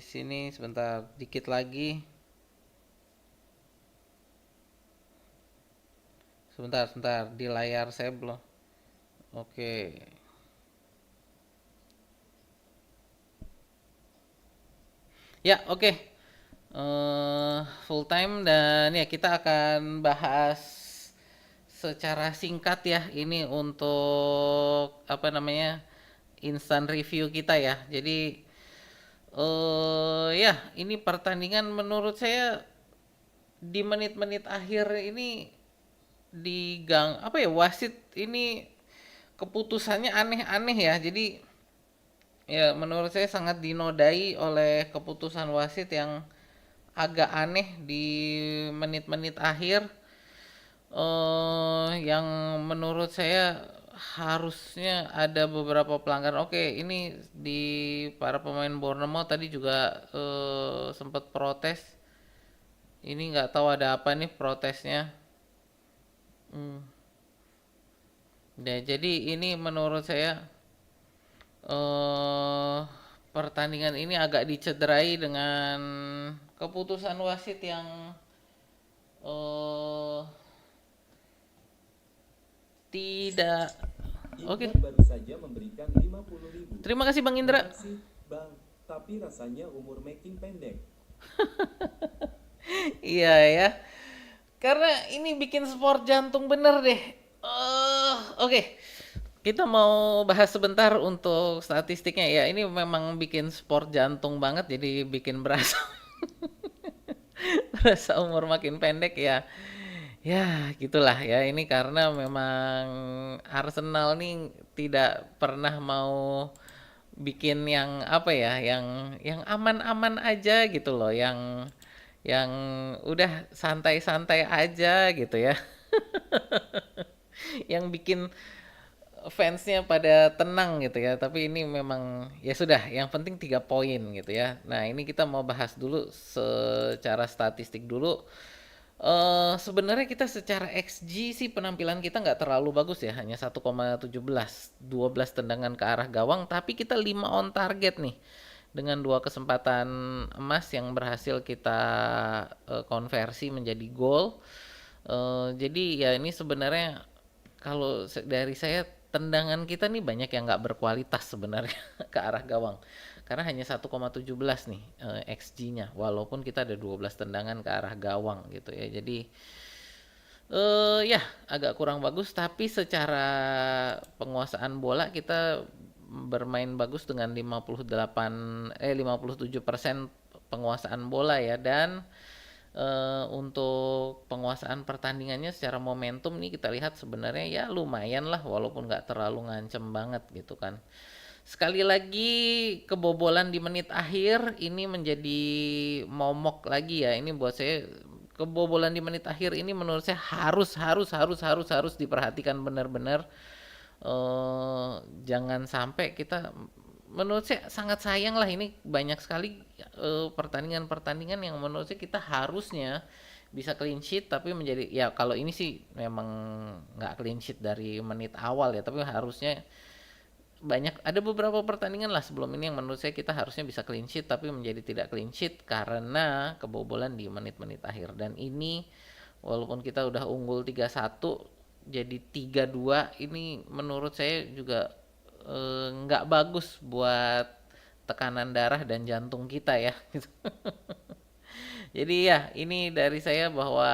sini sebentar, dikit lagi. Sebentar, di layar saya belum. Oke. Ya, oke. Full time dan ya kita akan bahas secara singkat ya ini untuk apa namanya instant review kita ya. Jadi ya ini pertandingan menurut saya di menit-menit akhir ini di gang apa ya wasit ini keputusannya aneh-aneh ya. Jadi ya menurut saya sangat dinodai oleh keputusan wasit yang agak aneh di menit-menit akhir yang menurut saya harusnya ada beberapa pelanggaran. Oke, ini di para pemain Bournemouth tadi juga sempat protes. Ini nggak tahu ada apa nih protesnya. Hmm. Ya, jadi ini menurut saya eh pertandingan ini agak dicederai dengan keputusan wasit yang eh tidak oke. Indra baru saja memberikan 50.000. Terima kasih Bang Indra. Makasih, Bang. Tapi rasanya umur makin pendek. Iya ya. Karena ini bikin sport jantung bener deh. Oke. Kita mau bahas sebentar untuk statistiknya ya. Ini memang bikin sport jantung banget jadi bikin berasa berasa umur makin pendek ya. Ya, gitulah ya. Ini karena memang Arsenal nih tidak pernah mau bikin yang apa ya, yang aman-aman aja gitu loh, yang udah santai-santai aja gitu ya. Yang bikin fansnya pada tenang gitu ya. Tapi ini memang ya sudah, yang penting 3 poin gitu ya. Nah, ini kita mau bahas dulu secara statistik dulu. Sebenarnya kita secara XG sih penampilan kita nggak terlalu bagus ya, hanya 1,17, 12 tendangan ke arah gawang, tapi kita 5 on target nih dengan 2 kesempatan emas yang berhasil kita konversi menjadi gol. Jadi ya ini sebenarnya kalau dari saya tendangan kita nih banyak yang nggak berkualitas sebenarnya ke arah gawang. Karena hanya 1,17 nih XG-nya walaupun kita ada 12 tendangan ke arah gawang gitu ya. Jadi ya agak kurang bagus tapi secara penguasaan bola kita bermain bagus dengan 57% penguasaan bola ya dan untuk penguasaan pertandingannya secara momentum nih kita lihat sebenarnya ya lumayan lah walaupun nggak terlalu ngancem banget gitu kan. Sekali lagi kebobolan di menit akhir ini menjadi momok lagi ya. Ini buat saya kebobolan di menit akhir ini menurut saya harus diperhatikan benar-benar. eh Jangan sampai kita menurut saya sangat sayang lah ini banyak sekali pertandingan-pertandingan yang menurut saya kita harusnya bisa clean sheet tapi menjadi ya kalau ini sih memang nggak clean sheet dari menit awal ya tapi harusnya banyak ada beberapa pertandingan lah sebelum ini yang menurut saya kita harusnya bisa clean sheet tapi menjadi tidak clean sheet karena kebobolan di menit-menit akhir dan ini walaupun kita udah unggul 3-1 jadi 3-2 ini menurut saya juga nggak bagus buat tekanan darah dan jantung kita ya gitu. Jadi ya ini dari saya bahwa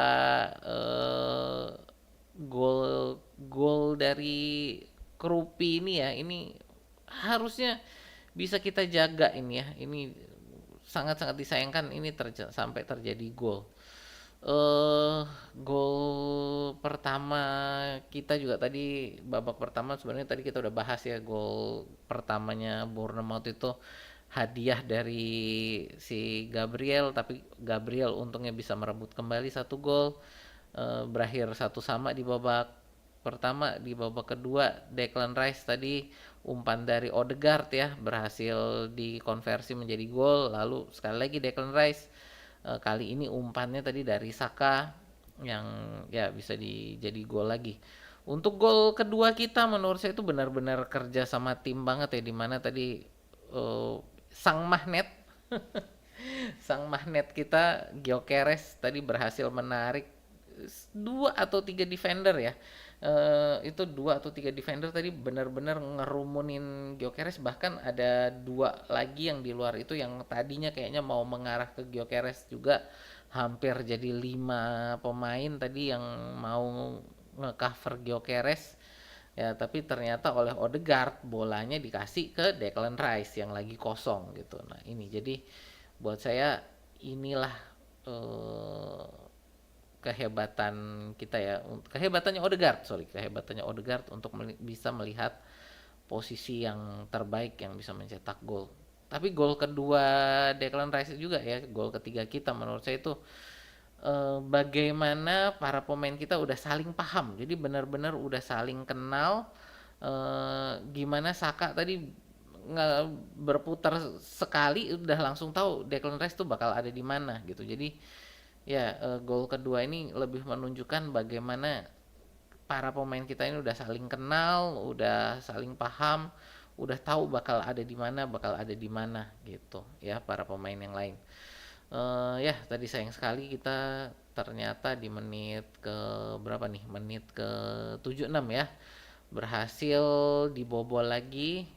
eh, gol gol dari Krupi ini ya ini harusnya bisa kita jaga ini ya ini sangat-sangat disayangkan ini sampai terjadi gol eh gol pertama kita juga tadi babak pertama sebenarnya tadi kita udah bahas ya gol pertamanya Bournemouth itu hadiah dari si Gabriel tapi Gabriel untungnya bisa merebut kembali 1 gol. Berakhir 1-1 di babak pertama. Di babak kedua Declan Rice tadi umpan dari Odegaard ya berhasil dikonversi menjadi gol lalu sekali lagi Declan Rice kali ini umpannya tadi dari Saka yang ya bisa jadi gol lagi. Untuk gol kedua kita menurut saya itu benar-benar kerja sama tim banget ya dimana tadi sang magnet Sang magnet kita Gyökeres tadi berhasil menarik dua atau tiga defender ya. Itu dua atau tiga defender tadi benar-benar ngerumunin Gyökeres, bahkan ada dua lagi yang di luar itu yang tadinya kayaknya mau mengarah ke Gyökeres juga, hampir jadi lima pemain tadi yang mau ngecover Gyökeres ya, tapi ternyata oleh Odegaard bolanya dikasih ke Declan Rice yang lagi kosong gitu. Nah ini jadi buat saya inilah eh, kehebatan kita ya, kehebatannya Odegaard untuk bisa melihat posisi yang terbaik yang bisa mencetak gol. Tapi gol kedua Declan Rice juga ya, gol ketiga kita menurut saya itu bagaimana para pemain kita udah saling paham. Jadi benar-benar udah saling kenal. Gimana Saka tadi berputar sekali udah langsung tahu Declan Rice tuh bakal ada di mana gitu. Jadi ya gol kedua ini lebih menunjukkan bagaimana para pemain kita ini udah saling kenal, udah saling paham, udah tahu bakal ada di mana gitu ya para pemain yang lain. Ya tadi sayang sekali kita ternyata di menit ke berapa nih? Menit ke 76 ya. Berhasil dibobol lagi.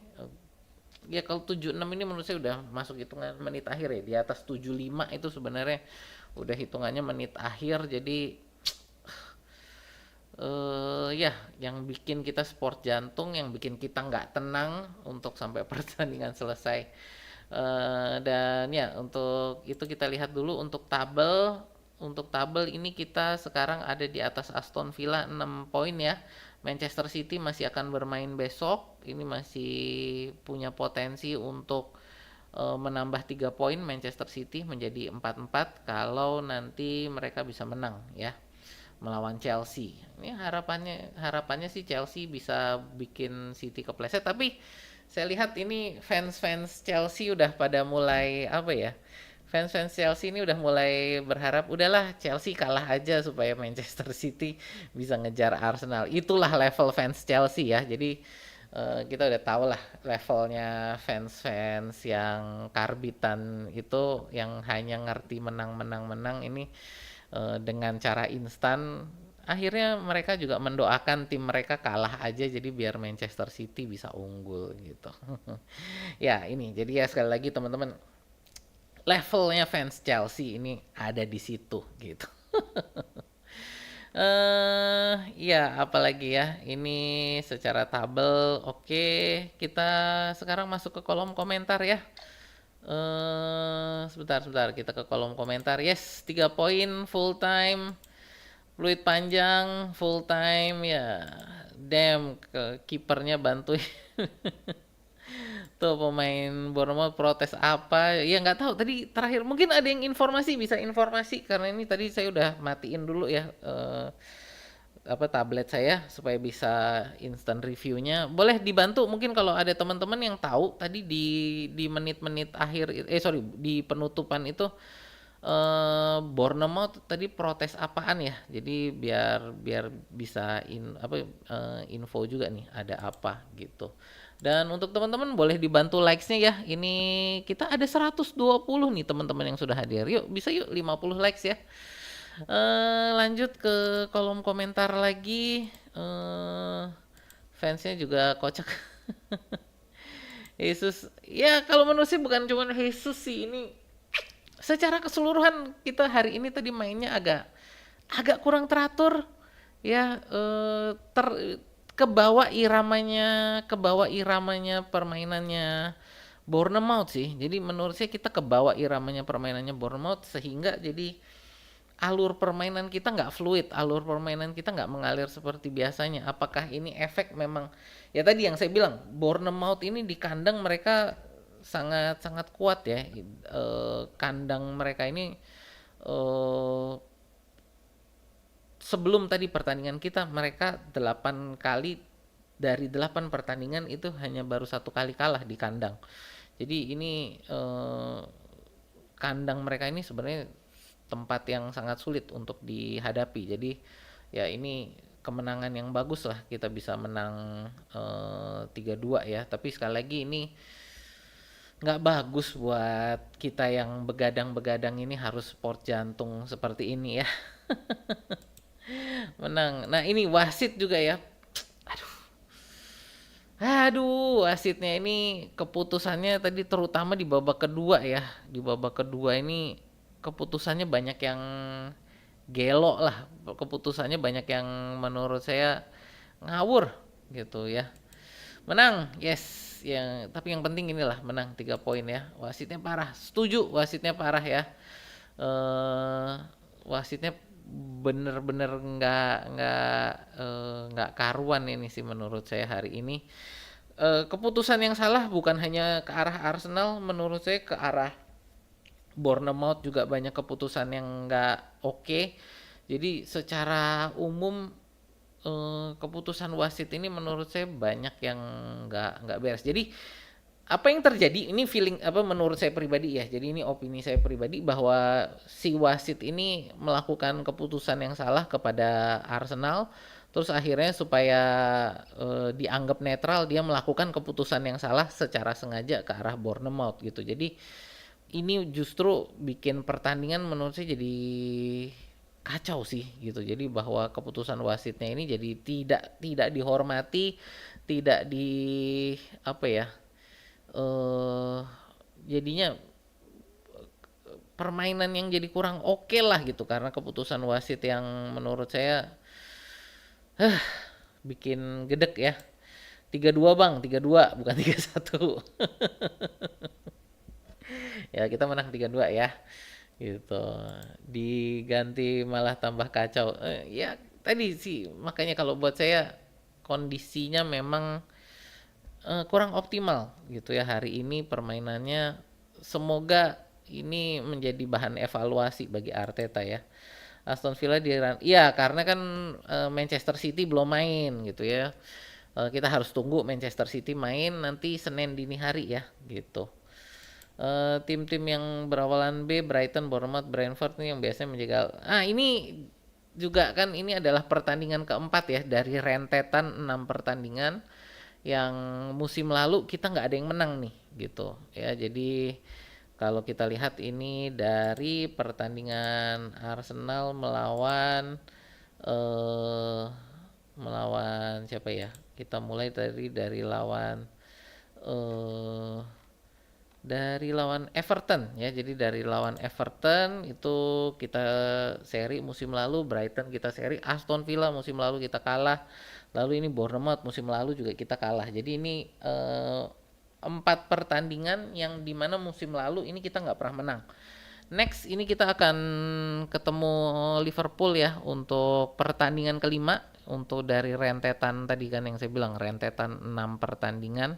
Ya kalau 76 ini menurut saya udah masuk hitungan menit akhir ya. Di atas 75 itu sebenarnya udah hitungannya menit akhir. Jadi ya yang bikin kita sport jantung, yang bikin kita nggak tenang untuk sampai pertandingan selesai. Dan ya untuk itu kita lihat dulu untuk tabel. Untuk tabel ini kita sekarang ada di atas Aston Villa 6 poin ya. Manchester City masih akan bermain besok. Ini masih punya potensi untuk menambah 3 poin. Manchester City menjadi 4-4 kalau nanti mereka bisa menang ya melawan Chelsea. Ini harapannya sih Chelsea bisa bikin City kepleset, tapi saya lihat ini fans-fans Chelsea udah pada mulai apa ya? Fans-fans Chelsea ini udah mulai berharap udahlah Chelsea kalah aja supaya Manchester City bisa ngejar Arsenal. Itulah level fans Chelsea ya. Jadi kita udah tahu lah levelnya fans-fans yang karbitan itu yang hanya ngerti menang menang menang ini dengan cara instan akhirnya mereka juga mendoakan tim mereka kalah aja jadi biar Manchester City bisa unggul gitu. Ya ini jadi ya sekali lagi teman-teman levelnya fans Chelsea ini ada di situ gitu. Ya apalagi ya ini secara tabel. Oke, kita sekarang masuk ke kolom komentar ya. Sebentar kita ke kolom komentar. Yes, 3 poin full time. Fluid panjang full time ya. Damn, ke kipernya bantuin. Tuh pemain Bournemouth protes apa? Ya nggak tahu. Tadi terakhir mungkin ada yang bisa informasi karena ini tadi saya udah matiin dulu ya apa tablet saya supaya bisa instant reviewnya. Boleh dibantu mungkin kalau ada teman-teman yang tahu tadi di menit-menit akhir sorry di penutupan itu Bournemouth tadi protes apaan ya? Jadi biar biar bisa info juga nih ada apa gitu. Dan untuk teman-teman boleh dibantu likes-nya ya. Ini kita ada 120 nih teman-teman yang sudah hadir. Yuk bisa yuk 50 likes ya. Lanjut ke kolom komentar lagi. Fansnya juga kocak. Jesus, ya kalau menurut saya bukan cuma Jesus sih ini. Secara keseluruhan kita hari ini tadi mainnya agak kurang teratur ya kebawa iramanya permainannya Bournemouth sih. Jadi menurut saya kita kebawa iramanya permainannya Bournemouth sehingga jadi alur permainan kita nggak fluid, alur permainan kita nggak mengalir seperti biasanya. Apakah ini efek memang ya tadi yang saya bilang Bournemouth ini di kandang mereka sangat sangat kuat ya. Kandang mereka ini eh, sebelum tadi pertandingan kita mereka 8 kali dari 8 pertandingan itu hanya baru 1 kali kalah di kandang. Jadi ini kandang mereka ini sebenarnya tempat yang sangat sulit untuk dihadapi. Jadi ya ini kemenangan yang bagus lah kita bisa menang 3-2 ya. Tapi sekali lagi ini nggak bagus buat kita yang begadang-begadang ini harus sport jantung seperti ini ya. Menang. Nah, ini wasit juga ya. Aduh, wasitnya ini keputusannya tadi terutama di babak kedua ya. Di babak kedua ini keputusannya banyak yang gelo lah. Keputusannya banyak yang menurut saya ngawur gitu ya. Menang, yes. Yang tapi yang penting inilah menang 3 poin ya. Wasitnya parah. Setuju, wasitnya parah ya. eh Wasitnya bener-bener nggak karuan ini sih menurut saya hari ini. Keputusan yang salah bukan hanya ke arah Arsenal, menurut saya ke arah Bournemouth juga banyak keputusan yang nggak oke. Jadi secara umum keputusan wasit ini menurut saya banyak yang nggak beres. Jadi apa yang terjadi ini feeling apa menurut saya pribadi ya. Jadi ini opini saya pribadi bahwa si wasit ini melakukan keputusan yang salah kepada Arsenal. Terus akhirnya supaya dianggap netral dia melakukan keputusan yang salah secara sengaja ke arah Bournemouth gitu. Jadi ini justru bikin pertandingan menurut saya jadi kacau sih gitu. Jadi bahwa keputusan wasitnya ini jadi tidak dihormati, tidak di apa ya? eh Jadinya permainan yang jadi kurang oke lah gitu karena keputusan wasit yang menurut saya bikin gedek ya. 3-2 Bang, 3-2 bukan 3-1. Ya kita menang 3-2 ya. Gitu. Diganti malah tambah kacau. Ya tadi sih makanya kalau buat saya kondisinya memang kurang optimal gitu ya hari ini permainannya. Semoga ini menjadi bahan evaluasi bagi Arteta ya. Aston Villa iya karena kan Manchester City belum main gitu ya. Kita harus tunggu Manchester City main nanti Senin dini hari ya gitu. Tim-tim yang berawalan B, Brighton, Bournemouth, Brentford nih yang biasanya menjaga. Ini juga kan ini adalah pertandingan keempat ya dari rentetan 6 pertandingan yang musim lalu kita nggak ada yang menang nih gitu ya. Jadi kalau kita lihat ini dari pertandingan Arsenal eh melawan siapa ya? Kita mulai dari eh lawan Everton ya. Jadi dari lawan Everton itu kita seri musim lalu, Brighton kita seri, Aston Villa musim lalu kita kalah. Lalu ini Bournemouth musim lalu juga kita kalah. Jadi ini 4 pertandingan yang dimana musim lalu ini kita nggak pernah menang. Next ini kita akan ketemu Liverpool ya untuk pertandingan kelima untuk dari rentetan tadi kan yang saya bilang rentetan 6 pertandingan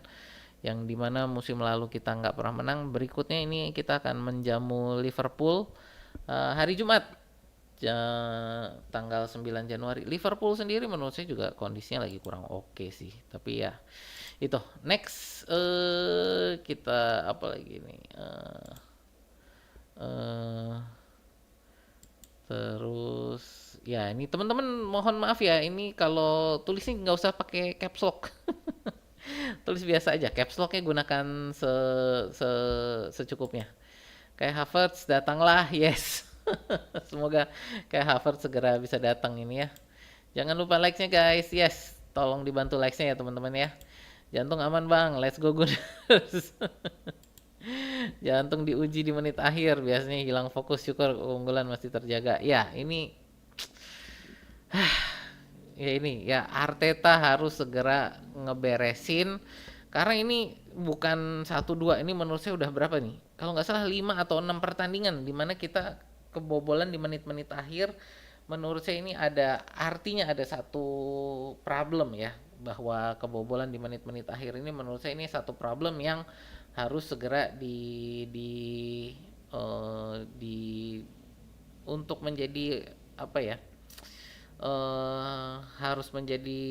yang dimana musim lalu kita nggak pernah menang. Berikutnya ini kita akan menjamu Liverpool hari Jumat tanggal 9 Januari. Liverpool sendiri menurut saya juga kondisinya lagi kurang oke sih. Tapi ya itu next kita apa lagi nih terus ya ini teman-teman mohon maaf ya ini kalau tulisnya nggak usah pakai caps lock. Tulis biasa aja, caps lock-nya gunakan se secukupnya. Kayak Havertz datanglah, yes. Semoga kayak Havertz segera bisa datang ini ya. Jangan lupa like-nya guys, yes. Tolong dibantu like-nya ya teman-teman ya. Jantung aman bang, let's go Gunners. Jantung diuji di menit akhir, biasanya hilang fokus, syukur keunggulan masih terjaga. Ya ini ya ini ya Arteta harus segera ngeberesin karena ini bukan 1-2, ini menurut saya udah berapa nih kalau nggak salah 5 atau 6 pertandingan dimana kita kebobolan di menit-menit akhir. Menurut saya ini ada artinya ada satu problem ya bahwa kebobolan di menit-menit akhir ini menurut saya ini satu problem yang harus segera di untuk menjadi apa ya harus menjadi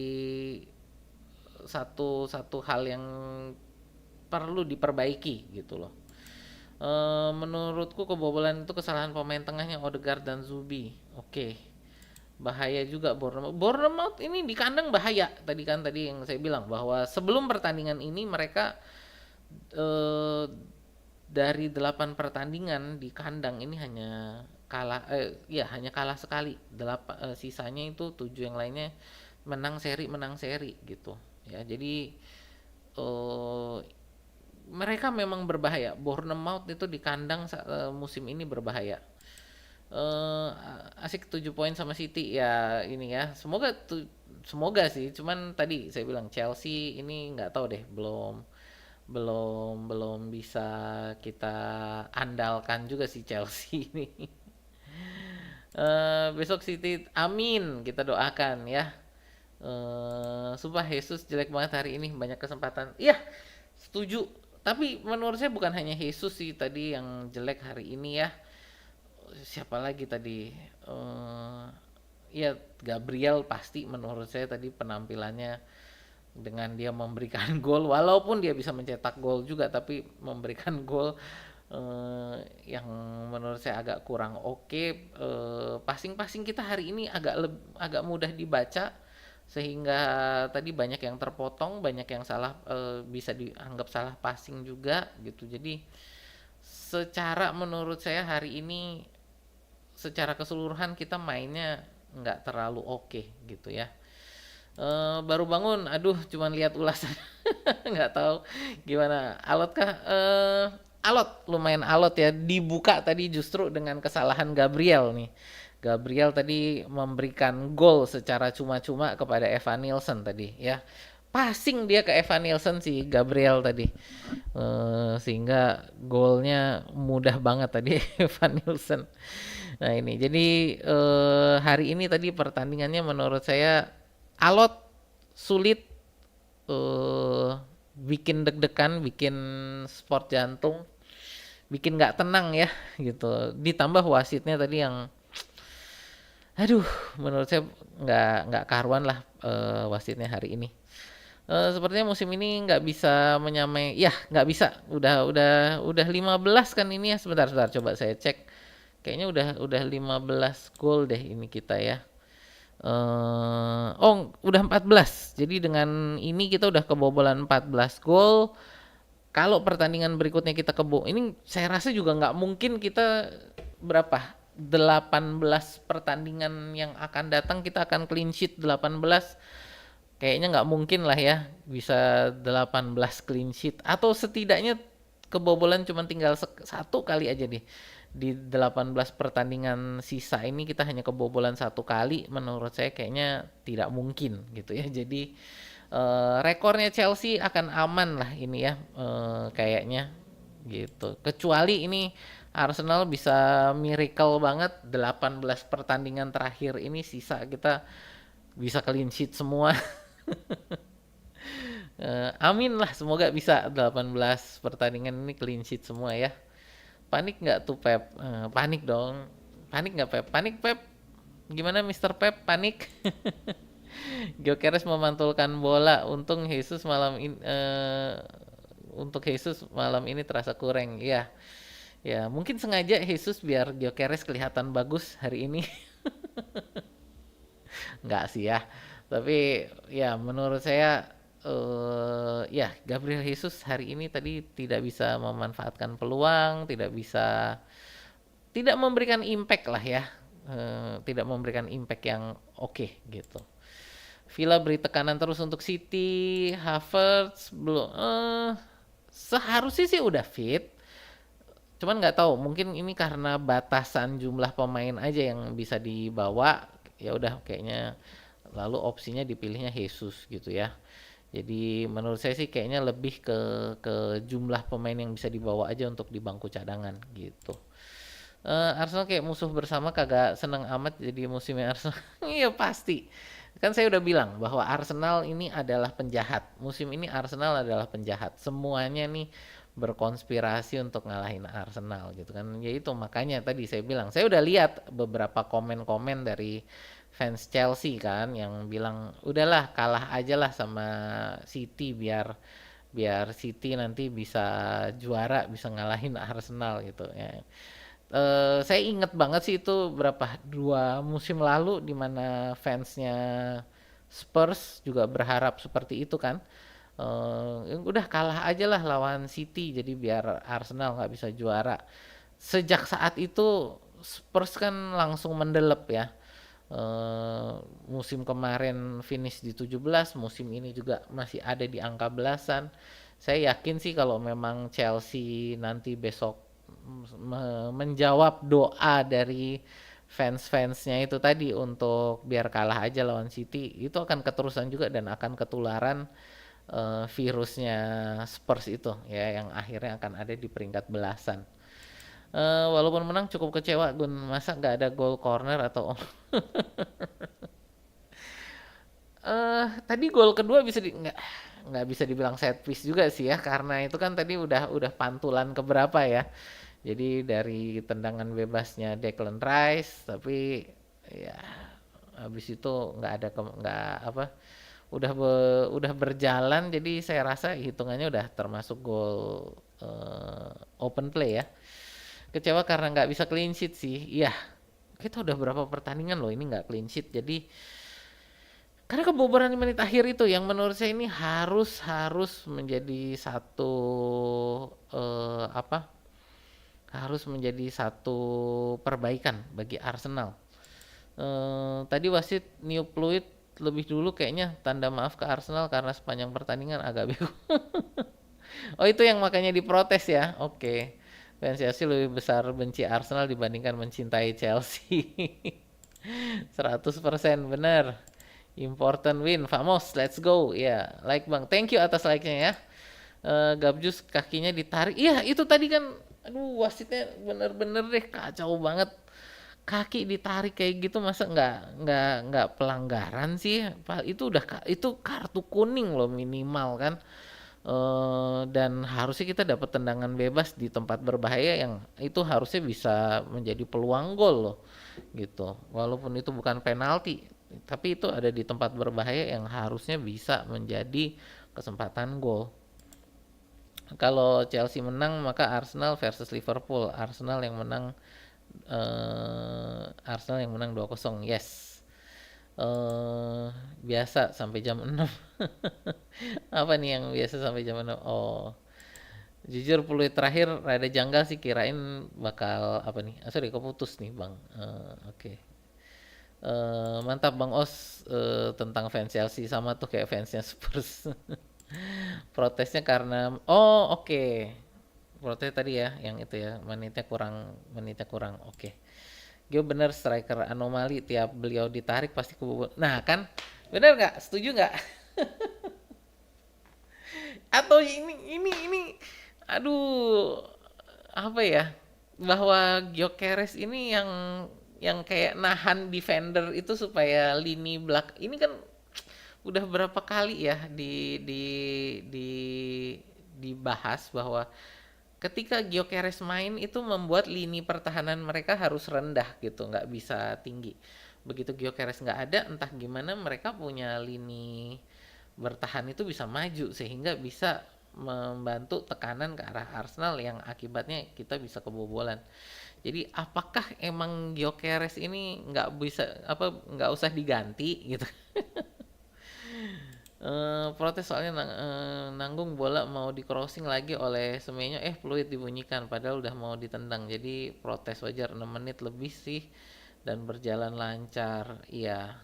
satu hal yang perlu diperbaiki gitu loh. Menurutku kebobolan itu kesalahan pemain tengahnya Odegaard dan Zubi. Oke. Bahaya juga Bournemouth. Bournemouth ini di kandang bahaya. Tadi yang saya bilang bahwa sebelum pertandingan ini mereka eh, dari 8 pertandingan di kandang ini hanya kalah hanya kalah sekali. Sisanya itu 7 yang lainnya menang seri gitu. Ya, jadi eh, mereka memang berbahaya. Bournemouth itu di kandang musim ini berbahaya. eh Asik 7 poin sama City ya ini ya. Semoga sih. Cuman tadi saya bilang Chelsea ini nggak tahu deh, belum belum belum bisa kita andalkan juga si Chelsea ini. Besok City, amin kita doakan ya. Sumpah Jesus jelek banget hari ini, banyak kesempatan. Iya, setuju. Tapi menurut saya bukan hanya Jesus sih tadi yang jelek hari ini ya. Siapa lagi tadi? Ya Gabriel pasti menurut saya tadi penampilannya dengan dia memberikan gol, walaupun dia bisa mencetak gol juga tapi memberikan gol yang menurut saya agak kurang oke. Passing-passing kita hari ini agak mudah dibaca sehingga tadi banyak yang terpotong, banyak yang salah, bisa dianggap salah passing juga gitu. Jadi secara menurut saya hari ini secara keseluruhan kita mainnya nggak terlalu oke gitu ya. Baru bangun, aduh cuman lihat ulasan. Nggak tahu gimana, alot kah? Alot, lumayan alot ya, dibuka tadi justru dengan kesalahan Gabriel nih. Gabriel tadi memberikan gol secara cuma-cuma kepada Evan Nilsson tadi ya. Passing dia ke Evan Nilsson si Gabriel tadi. Sehingga golnya mudah banget tadi Evan Nilsson. Nah ini jadi hari ini tadi pertandingannya menurut saya alot, sulit, eh bikin deg-degan, bikin sport jantung, bikin nggak tenang ya gitu. Ditambah wasitnya tadi yang, aduh, menurut saya nggak karuan lah wasitnya hari ini. Sepertinya musim ini nggak bisa menyamai, ya nggak bisa. Udah 15 kan ini ya. Sebentar, coba saya cek. Kayaknya udah 15 gol deh ini kita ya. Oh, udah 14. Jadi dengan ini kita udah kebobolan 14 gol. Kalau pertandingan berikutnya kita ini saya rasa juga nggak mungkin kita berapa? 18 pertandingan yang akan datang kita akan clean sheet 18. Kayaknya nggak mungkin lah ya bisa 18 clean sheet, atau setidaknya kebobolan cuma tinggal satu kali aja deh. Di 18 pertandingan sisa ini kita hanya kebobolan satu kali, menurut saya kayaknya tidak mungkin gitu ya. Jadi rekornya Chelsea akan aman lah ini ya, kayaknya gitu. Kecuali ini Arsenal bisa miracle banget 18 pertandingan terakhir ini sisa kita bisa clean sheet semua. Amin lah, semoga bisa 18 pertandingan ini clean sheet semua ya. Panik nggak tuh Pep? Panik dong. Panik nggak Pep? Panik Pep? Gimana Mister Pep? Panik? Gyökeres memantulkan bola. Untuk Jesus malam ini terasa kurang. Ya, ya mungkin sengaja Jesus biar Gyökeres kelihatan bagus hari ini. Nggak sih ya. Tapi ya menurut saya ya Gabriel Jesus hari ini tadi tidak bisa memanfaatkan peluang, tidak memberikan impact lah ya. Tidak memberikan impact yang oke gitu. Villa beri tekanan terus untuk City, Havertz belum, seharusnya sih udah fit. Cuman nggak tahu, mungkin ini karena batasan jumlah pemain aja yang bisa dibawa. Ya udah kayaknya lalu opsinya dipilihnya Jesus gitu ya. Jadi menurut saya sih kayaknya lebih ke jumlah pemain yang bisa dibawa aja untuk di bangku cadangan gitu. Arsenal kayak musuh bersama, kagak seneng amat jadi musimnya Arsenal. Iya pasti. Kan saya udah bilang bahwa Arsenal ini adalah penjahat. Musim ini Arsenal adalah penjahat. Semuanya nih berkonspirasi untuk ngalahin Arsenal gitu kan. Ya itu makanya tadi saya bilang, saya udah lihat beberapa komen-komen dari fans Chelsea kan yang bilang udahlah kalah aja lah sama City biar biar City nanti bisa juara, bisa ngalahin Arsenal gitu ya. Saya inget banget sih itu berapa 2 musim lalu di mana fansnya Spurs juga berharap seperti itu kan. Udah kalah aja lah lawan City jadi biar Arsenal nggak bisa juara. Sejak saat itu Spurs kan langsung mendelep ya. Eh, Musim kemarin finish di 17, musim ini juga masih ada di angka belasan. Saya yakin sih kalau memang Chelsea nanti besok menjawab doa dari fans-fansnya itu tadi untuk biar kalah aja lawan City, itu akan keterusan juga dan akan ketularan virusnya Spurs itu ya yang akhirnya akan ada di peringkat belasan. Walaupun menang cukup kecewa Gun, masa nggak ada gol corner atau tadi gol kedua bisa nggak bisa dibilang set piece juga sih ya karena itu kan tadi udah pantulan keberapa ya. Jadi dari tendangan bebasnya Declan Rice tapi ya habis itu nggak apa udah berjalan jadi saya rasa hitungannya udah termasuk gol open play ya. Kecewa karena nggak bisa clean sheet sih. Iya, kita udah berapa pertandingan loh ini nggak clean sheet. Jadi karena kebobolan di menit akhir itu yang menurut saya ini harus harus menjadi satu apa? Harus menjadi satu perbaikan bagi Arsenal. Tadi wasit niup peluit lebih dulu kayaknya tanda maaf ke Arsenal karena sepanjang pertandingan agak bego. Oh itu yang makanya diprotes ya. Oke. Fans Chelsea lebih besar benci Arsenal dibandingkan mencintai Chelsea. 100% bener. Important win, Famos, let's go. Ya, like Bang. Thank you atas like-nya ya. Gabjus kakinya ditarik. Iya, itu tadi kan aduh wasitnya bener-bener deh kacau banget. Kaki ditarik kayak gitu masa nggak pelanggaran sih? Itu itu kartu kuning loh minimal kan. Dan harusnya kita dapat tendangan bebas di tempat berbahaya yang itu harusnya bisa menjadi peluang gol loh gitu walaupun itu bukan penalti tapi itu ada di tempat berbahaya yang harusnya bisa menjadi kesempatan gol. Kalau Chelsea menang maka Arsenal versus Liverpool, Arsenal yang menang 2-0. Yes. Biasa sampai jam 6. Apa nih yang biasa sampai jam 6? Oh, jujur peluit terakhir rada janggal sih kirain bakal apa nih? Sorry keputus nih bang. Oke. Mantap Bang Os tentang fans Chelsea sama tuh kayak fansnya Spurs. Protesnya karena oke. Protes tadi ya yang itu ya menitnya kurang. Oke. Gue bener striker anomali tiap beliau ditarik pasti kebobol. Nah kan bener nggak? Setuju nggak? Atau ini aduh apa ya bahwa Gyökeres ini yang kayak nahan defender itu supaya lini belak ini kan udah berapa kali ya di dibahas bahwa ketika Gyökeres main itu membuat lini pertahanan mereka harus rendah gitu nggak bisa tinggi. Begitu Gyökeres nggak ada entah gimana mereka punya lini bertahan itu bisa maju sehingga bisa membantu tekanan ke arah Arsenal yang akibatnya kita bisa kebobolan. Jadi apakah emang Gyökeres ini nggak usah diganti gitu? Protes soalnya nanggung bola mau di crossing lagi oleh Semenyo peluit dibunyikan padahal udah mau ditendang jadi protes wajar 6 menit lebih sih dan berjalan lancar iya.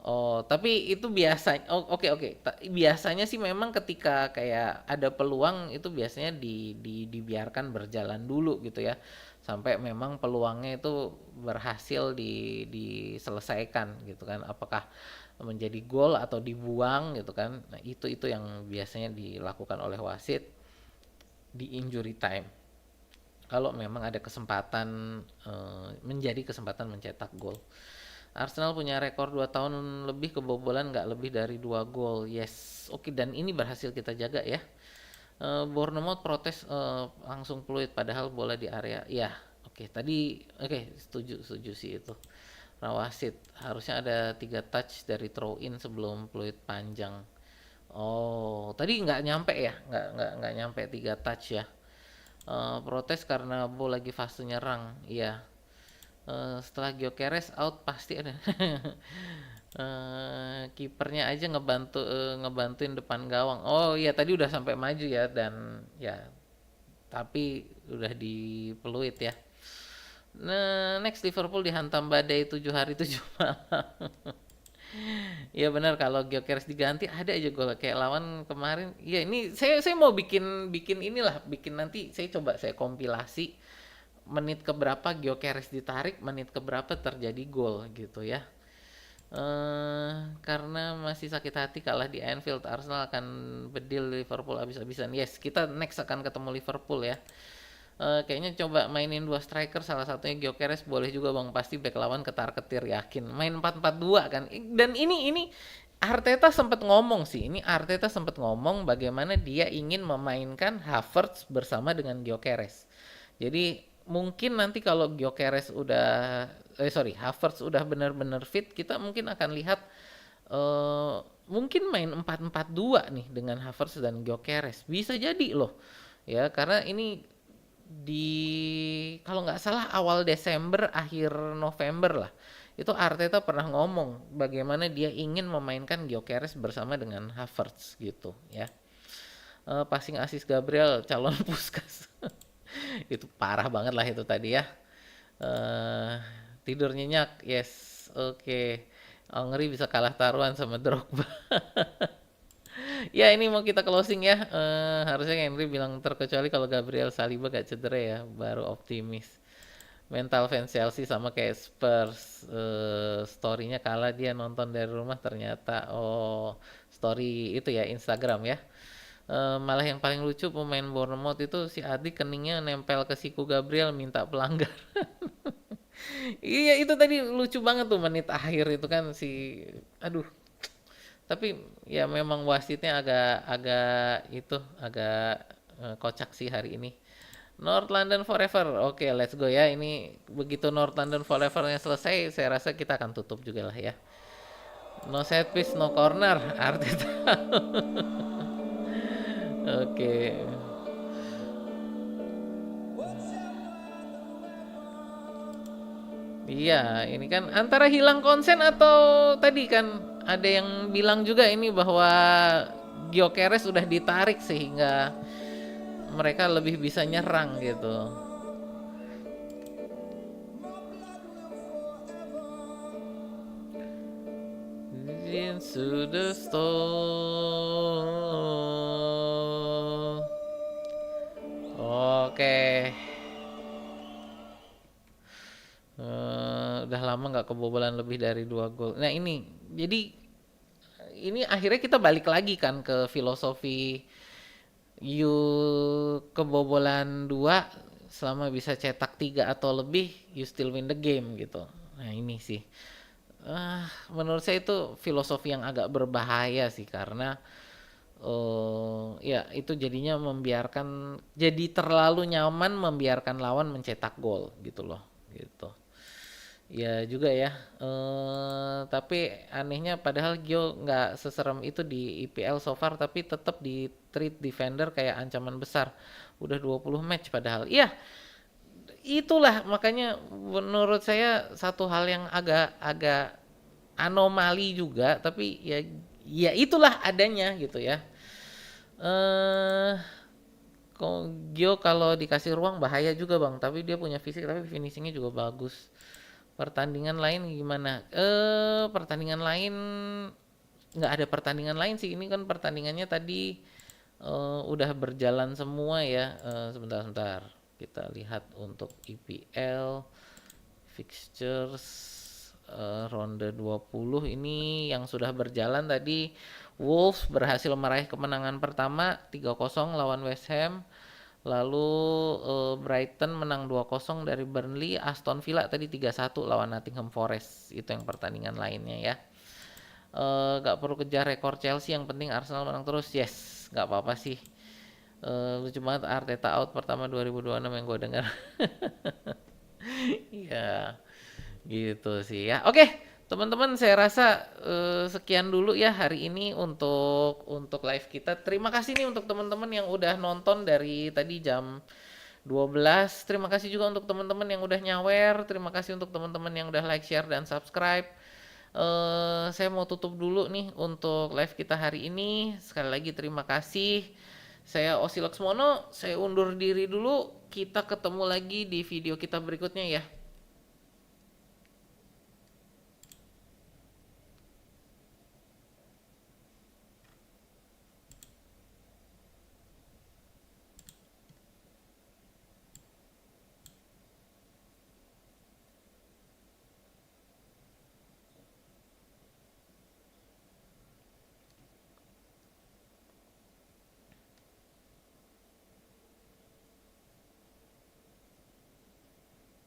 Oh, tapi itu biasa. Oh, oke oke. Biasanya sih memang ketika kayak ada peluang itu biasanya dibiarkan berjalan dulu gitu ya. Sampai memang peluangnya itu berhasil diselesaikan gitu kan. Apakah menjadi gol atau dibuang gitu kan. Nah, itu yang biasanya dilakukan oleh wasit di injury time. Kalau memang ada kesempatan menjadi kesempatan mencetak gol. Arsenal punya rekor 2 tahun lebih kebobolan nggak lebih dari 2 gol. Yes. Oke dan ini berhasil kita jaga ya. Bournemouth protes langsung peluit padahal bola di area. Ya, oke. Tadi setuju sih itu. Rawasit harusnya ada 3 touch dari throw in sebelum peluit panjang. Oh, tadi nggak nyampe ya? Nggak nyampe 3 touch ya. Protes karena bola lagi fase nyerang. Iya. Setelah Gyökeres out pasti ada Kipernya aja ngebantuin depan gawang. Oh iya tadi udah sampai maju ya, dan ya tapi udah di Peluit ya. Nah, next Liverpool dihantam badai 7 hari 7 malam. Iya benar, kalau Gyökeres diganti ada aja gol kayak lawan kemarin. Iya ini saya mau bikin bikin inilah, bikin nanti saya coba saya kompilasi menit keberapa Gyökeres ditarik, menit keberapa terjadi gol gitu ya. Karena masih sakit hati kalah di Anfield, Arsenal akan bedil Liverpool abis-abisan. Yes, kita next akan ketemu Liverpool ya. Kayaknya coba mainin dua striker, salah satunya Gyökeres, boleh juga bang, pasti back lawan ketar-ketir, yakin main 4-4-2 kan. Dan ini Arteta sempat ngomong sih, ini Arteta sempat ngomong bagaimana dia ingin memainkan Havertz bersama dengan Gyökeres. Jadi mungkin nanti kalau Havertz udah benar-benar fit, kita mungkin akan lihat mungkin main 4-4-2 nih dengan Havertz dan Gyökeres. Bisa jadi loh. Ya, karena ini kalau nggak salah awal Desember akhir November lah, itu Arteta pernah ngomong bagaimana dia ingin memainkan Gyökeres bersama dengan Havertz gitu ya. Passing assist Gabriel calon Puskas. Itu parah banget lah itu tadi ya. Tidur nyenyak, yes, oke. Henry bisa kalah taruhan sama Drogba. Ya ini mau kita closing ya. Harusnya Henry bilang terkecuali kalau Gabriel Saliba gak cedera ya, baru optimis. Mental fans Chelsea sama kayak Spurs. Storynya kalah dia nonton dari rumah, ternyata story itu ya Instagram ya. Malah yang paling lucu pemain Bournemouth itu si Adi keningnya nempel ke siku Gabriel, minta pelanggar. Iya itu tadi lucu banget tuh menit akhir itu kan aduh, tapi ya memang wasitnya agak kocak sih hari ini. North London Forever. Oke, let's go ya. Ini begitu North London Forevernya selesai, saya rasa kita akan tutup juga lah ya. No set piece, no corner. Arteta. Oke. Iya, ini kan antara hilang konsen atau tadi kan ada yang bilang juga ini bahwa Gyökeres udah ditarik sehingga mereka lebih bisa nyerang gitu. Into the storm. Oke. Udah lama nggak kebobolan lebih dari 2 gol. Nah ini, jadi ini akhirnya kita balik lagi kan ke filosofi kebobolan 2 selama bisa cetak 3 atau lebih, you still win the game gitu. Nah ini sih, menurut saya itu filosofi yang agak berbahaya sih, karena ya itu jadinya jadi terlalu nyaman membiarkan lawan mencetak gol gitu loh gitu. Ya juga ya, tapi anehnya padahal Gio nggak seserem itu di IPL so far, tapi tetap di treat defender kayak ancaman besar. Udah 20 match padahal. Iya, itulah makanya menurut saya satu hal yang agak anomali juga, tapi ya itulah adanya gitu ya. Eh Gio kalau dikasih ruang bahaya juga bang, tapi dia punya fisik, tapi finishingnya juga bagus. Pertandingan lain gimana? Pertandingan lain nggak ada pertandingan lain sih. Ini kan pertandingannya tadi udah berjalan semua ya. Sebentar. Kita lihat untuk IPL fixtures ronde 20 ini yang sudah berjalan tadi. Wolves berhasil meraih kemenangan pertama 3-0 lawan West Ham. Lalu Brighton menang 2-0 dari Burnley. Aston Villa tadi 3-1 lawan Nottingham Forest. Itu yang pertandingan lainnya ya. Gak perlu kejar rekor Chelsea, yang penting Arsenal menang terus. Yes, gak apa-apa sih. Lucu banget Arteta out pertama 2026 yang gue dengar. Iya, gitu sih ya. Oke, teman-teman, saya rasa sekian dulu ya hari ini untuk live kita. Terima kasih nih untuk teman-teman yang udah nonton dari tadi jam 12. Terima kasih juga untuk teman-teman yang udah nyawer. Terima kasih untuk teman-teman yang udah like, share, dan subscribe. Saya mau tutup dulu nih untuk live kita hari ini. Sekali lagi terima kasih. Saya Osi Laksmono, saya undur diri dulu. Kita ketemu lagi di video kita berikutnya ya.